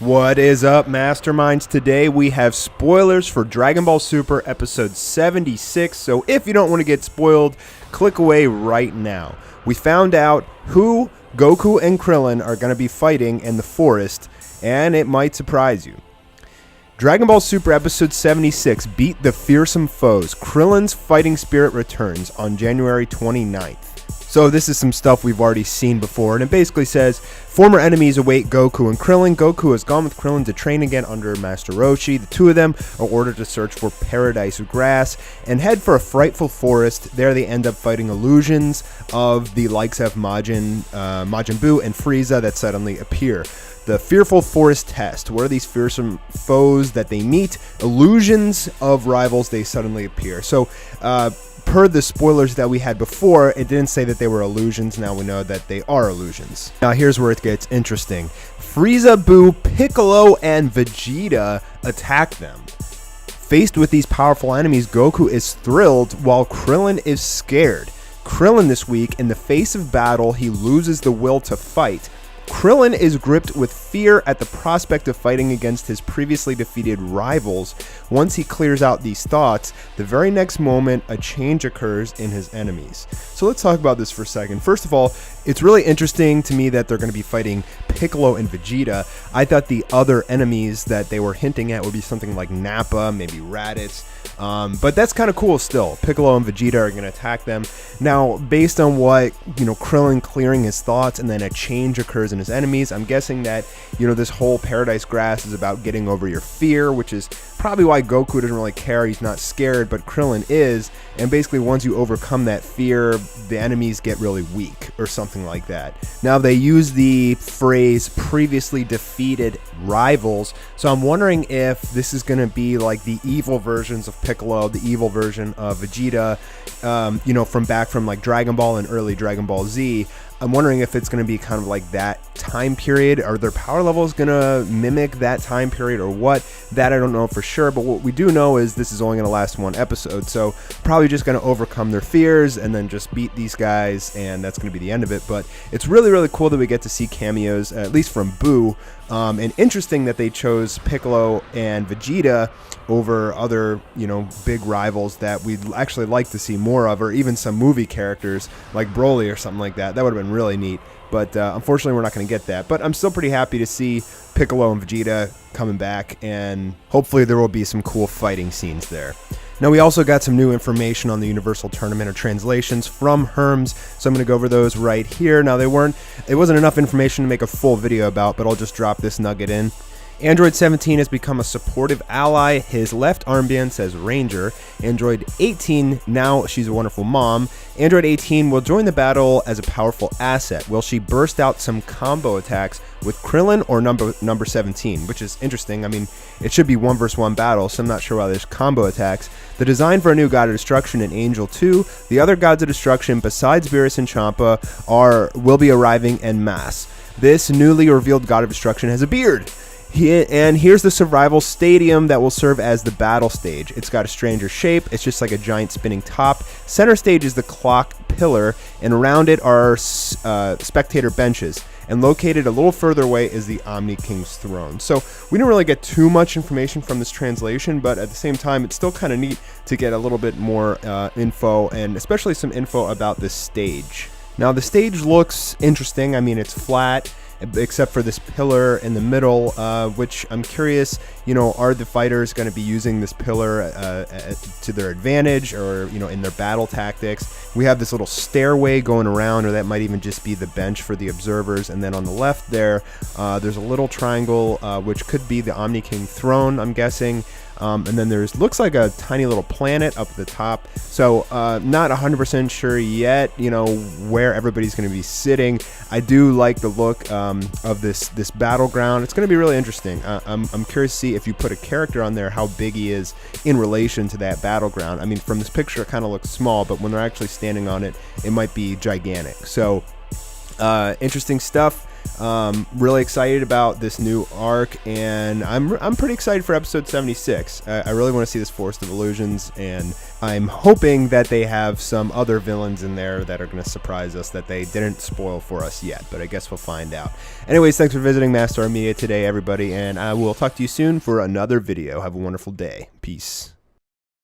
What is up, Masterminds? Today we have spoilers for Dragon Ball Super Episode 76, so if you don't want to get spoiled, click away right now. We found out who Goku and Krillin are going to be fighting in the forest, and it might surprise you. Dragon Ball Super Episode 76, Beat the Fearsome Foes. Krillin's fighting spirit returns on January 29th. So this is some stuff we've already seen before, and it basically says, former enemies await Goku and Krillin. Goku has gone with Krillin to train again under Master Roshi. The two of them are ordered to search for Paradise Grass and head for a frightful forest. There they end up fighting illusions of the likes of Majin Buu and Frieza that suddenly appear. The Fearful Forest Test. What are these fearsome foes that they meet? Illusions of rivals, they suddenly appear. So, per the spoilers that we had before, it didn't say that they were illusions. Now we know that they are illusions. Now here's where it gets interesting. Frieza, Buu, Piccolo, and Vegeta attack them. Faced with these powerful enemies, Goku is thrilled while Krillin is scared. Krillin this week, in the face of battle, he loses the will to fight. Krillin is gripped with fear at the prospect of fighting against his previously defeated rivals. Once he clears out these thoughts, the very next moment, a change occurs in his enemies. So let's talk about this for a second. First of all, it's really interesting to me that they're going to be fighting Piccolo and Vegeta. I thought the other enemies that they were hinting at would be something like Nappa, maybe Raditz. But that's kind of cool still. Piccolo and Vegeta are going to attack them. Now, based on what, Krillin clearing his thoughts and then a change occurs in his enemies, I'm guessing that, this whole Paradise Grass is about getting over your fear, which is probably why Goku doesn't really care. He's not scared, but Krillin is. And basically, once you overcome that fear, the enemies get really weak or something like that. Now, they use the phrase previously defeated rivals. So I'm wondering if this is going to be like the evil versions of Piccolo, the evil version of Vegeta, from like Dragon Ball and early Dragon Ball Z. I'm wondering if it's going to be kind of like that time period. Are their power levels going to mimic that time period or what? That I don't know for sure, but what we do know is this is only going to last one episode, so probably just going to overcome their fears and then just beat these guys, and that's going to be the end of it. But it's really, really cool that we get to see cameos, at least from Buu, and interesting that they chose Piccolo and Vegeta over other, big rivals that we'd actually like to see more of, or even some movie characters like Broly or something like that. That would have been really neat, but unfortunately we're not going to get that. But I'm still pretty happy to see Piccolo and Vegeta coming back, and hopefully there will be some cool fighting scenes there. Now, we also got some new information on the Universal Tournament of Translations from Herms, so I'm going to go over those right here. Now, it wasn't enough information to make a full video about, but I'll just drop this nugget in. Android 17 has become a supportive ally. His left armband says Ranger. Android 18, now she's a wonderful mom. Android 18 will join the battle as a powerful asset. Will she burst out some combo attacks with Krillin or number 17, which is interesting. I mean, it should be 1v1 battle, so I'm not sure why there's combo attacks. The design for a new God of Destruction in Angel 2. The other Gods of Destruction besides Beerus and Champa will be arriving en masse. This newly revealed God of Destruction has a beard. And here's the survival stadium that will serve as the battle stage. It's got a stranger shape. It's just like a giant spinning top. Center stage is the clock pillar, and around it are spectator benches. And located a little further away is the Omni King's throne. So we didn't really get too much information from this translation, but at the same time, it's still kind of neat to get a little bit more info, and especially some info about this stage. Now, the stage looks interesting. I mean, it's flat, except for this pillar in the middle, which I'm curious, are the fighters going to be using this pillar to their advantage, or, in their battle tactics? We have this little stairway going around, or that might even just be the bench for the observers. And then on the left there's a little triangle, which could be the Omni King throne, I'm guessing. And then looks like a tiny little planet up at the top. So not 100% sure yet, where everybody's going to be sitting. I do like the look of this battleground. It's going to be really interesting. I'm curious to see if you put a character on there, how big he is in relation to that battleground. I mean, from this picture, it kind of looks small, but when they're actually standing on it, it might be gigantic. So interesting stuff. Really excited about this new arc, and I'm pretty excited for episode 76. I really want to see this Forest of Illusions, and I'm hoping that they have some other villains in there that are going to surprise us that they didn't spoil for us yet, but I guess we'll find out. Anyways, thanks for visiting Mastar Media today, everybody, and I will talk to you soon for another video. Have a wonderful day. Peace.